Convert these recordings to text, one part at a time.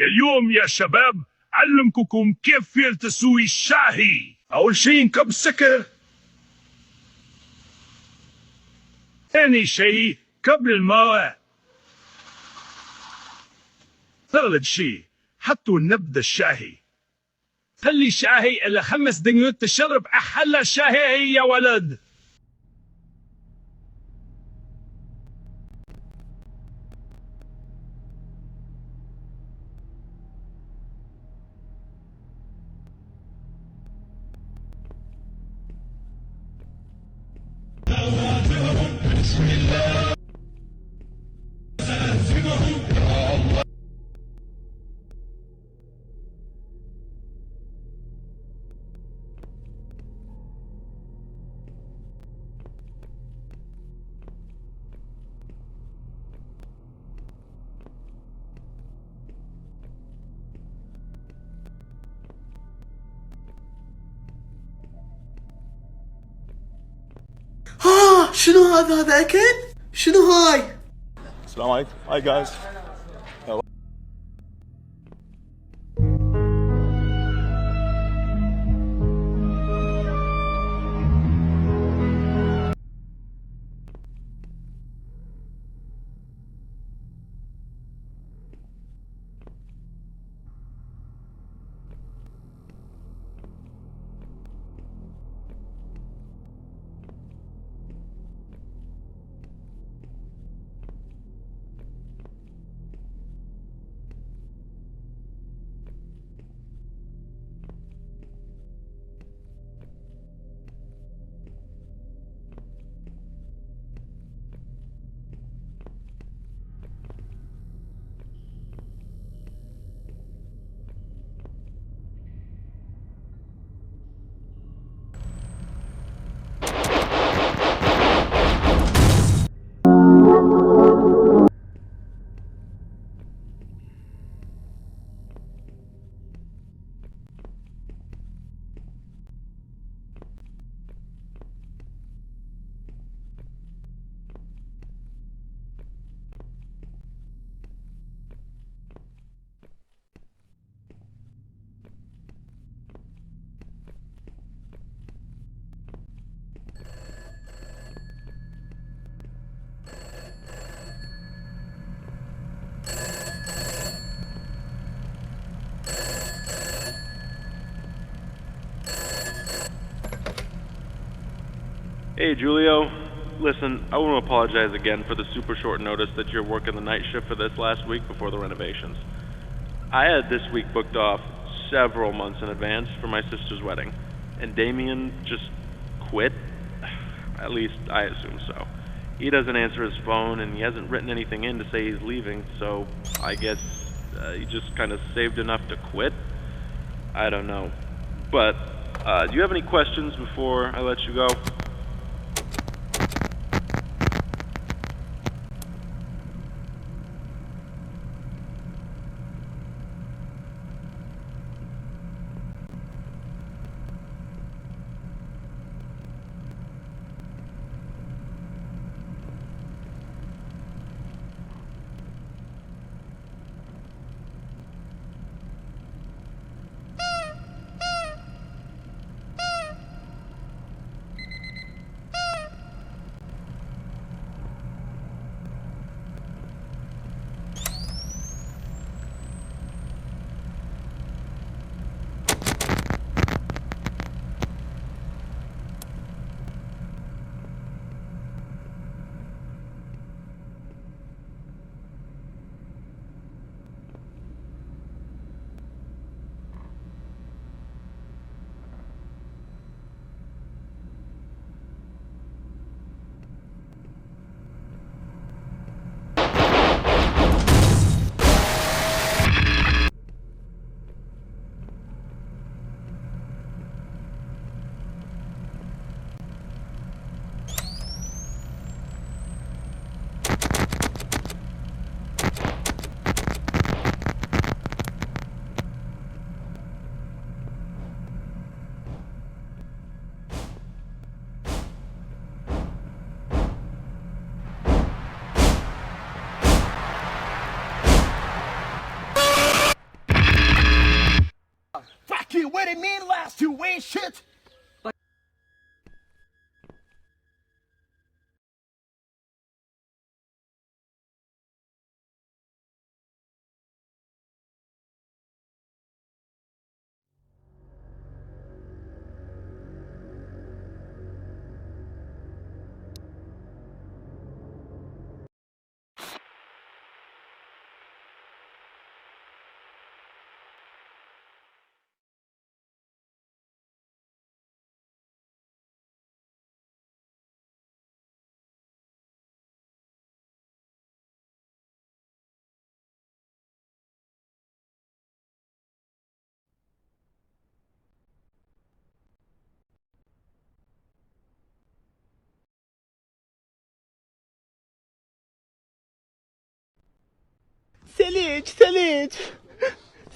اليوم يا شباب علمكم كيف تسوي الشاهي. أول شيء نكب السكر، ثاني شيء كب الماء، ثالث شيء حطوا النبذة الشاهي. خلي شاهي إلا 5 دقايق تشرب أحلى شاهي يا ولد. بسم الله. شنو هذا اكل؟ شنو هاي؟ السلام عليكم. Hi guys. Hey Julio, listen, I want to apologize again for the super short notice that you're working the night shift for this last week before the renovations. I had this week booked off several months in advance for my sister's wedding, and Damien just quit. At least I assume so. He doesn't answer his phone, and he hasn't written anything in to say he's leaving, so I guess he just kind of saved enough to quit? I don't know. But, do you have any questions before I let you go? they mean last two ain't shit.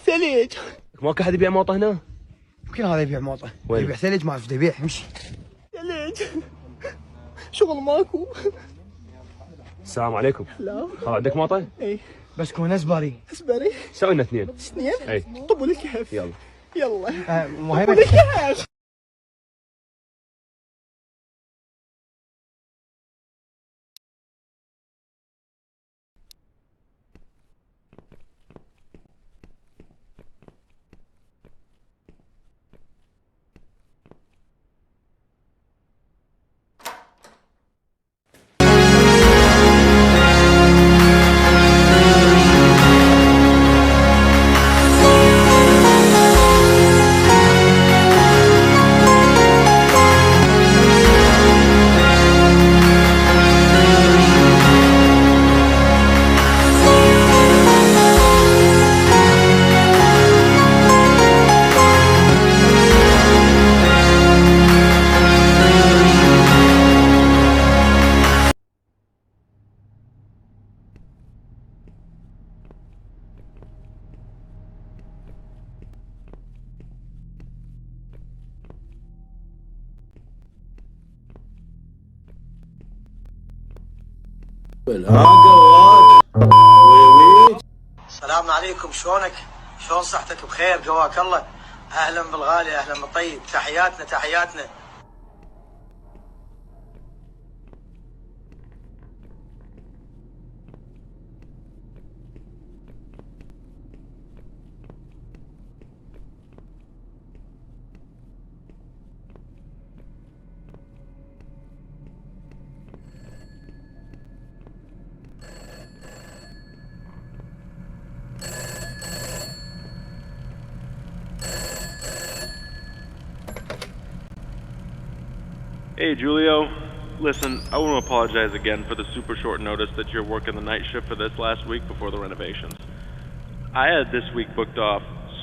ثلج. ماكو حد يبيع موطه هنا؟ يمكن هذا يبيع موطه. وين؟ يبيع ثلج، ما اعرف يبيع. امشي. ثلج. شغل ماكو. السلام عليكم. لا. عندك موطه؟ اي بس كون اسبري. سوي لنا اثنين. اي. طبوا الكهف. يلا. مهم. السلام عليكم، شلونك؟ شلون صحتك؟ بخير جواك الله. اهلا بالغالي، اهلا بالطيب، تحياتنا. Hey, Julio. Listen, I want to apologize again for the super short notice that you're working the night shift for this last week before the renovations. I had this week booked off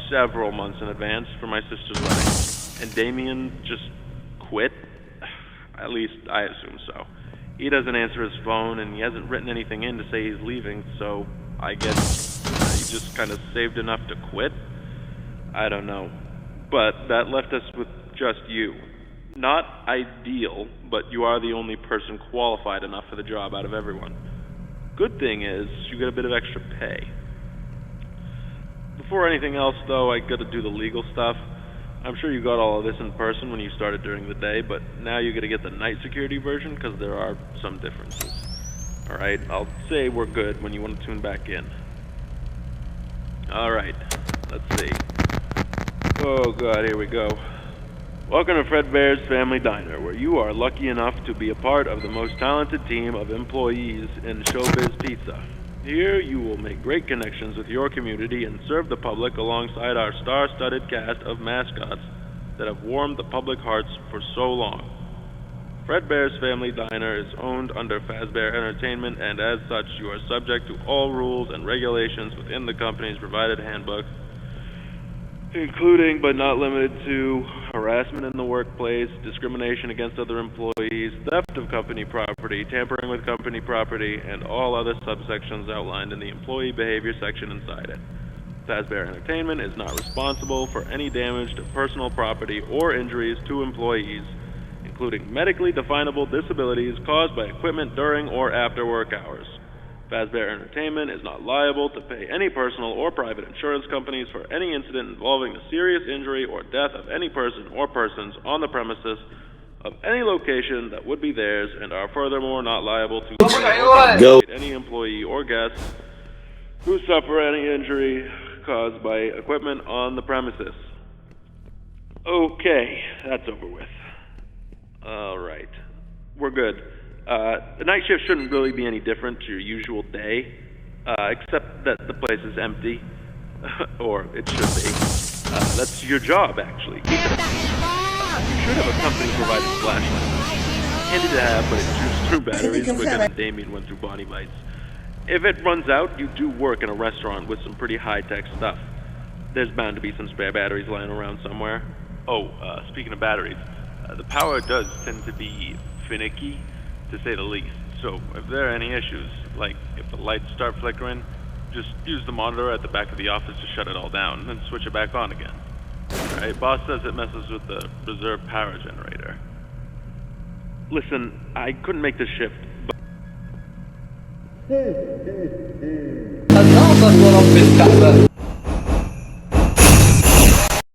several months in advance for my sister's wedding, and Damien just quit. At least I assume so. He doesn't answer his phone, and he hasn't written anything in to say he's leaving, so I guess he just kind of saved enough to quit? I don't know. But that left us with just you. Not ideal, but you are the only person qualified enough for the job out of everyone. Good thing is, you get a bit of extra pay. Before anything else, though, I gotta do the legal stuff. I'm sure you got all of this in person when you started during the day, but now you gotta get the night security version, because there are some differences. Alright, I'll say we're good when you want to tune back in. Alright, let's see. Oh god, here we go. Welcome to Fredbear's Family Diner, where you are lucky enough to be a part of the most talented team of employees in Showbiz Pizza. Here you will make great connections with your community and serve the public alongside our star-studded cast of mascots that have warmed the public hearts for so long. Fredbear's Family Diner is owned under Fazbear Entertainment, and as such you are subject to all rules and regulations within the company's provided handbook, including but not limited to harassment in the workplace, discrimination against other employees, theft of company property, tampering with company property, and all other subsections outlined in the employee behavior section inside it. Fazbear Entertainment is not responsible for any damage to personal property or injuries to employees, including medically definable disabilities caused by equipment during or after work hours. Fazbear Entertainment is not liable to pay any personal or private insurance companies for any incident involving the serious injury or death of any person or persons on the premises of any location that would be theirs, and are furthermore not liable to compensate any employee or guest who suffer any injury caused by equipment on the premises. Okay, that's over with. Alright, we're good. The night shift shouldn't really be any different to your usual day, except that the place is empty. Or it should be. That's your job, actually. You should have a company-provided flashlight. Handy to have, but it chews through batteries quicker than Damien went through body bites. If it runs out, you do work in a restaurant with some pretty high-tech stuff. There's bound to be some spare batteries lying around somewhere. Oh, speaking of batteries, the power does tend to be finicky, to say the least. So if there are any issues, like if the lights start flickering, just use the monitor at the back of the office to shut it all down, then switch it back on again. Alright, boss says it messes with the reserve power generator. Listen, I couldn't make this shift, but... الناظر ورب الكعبة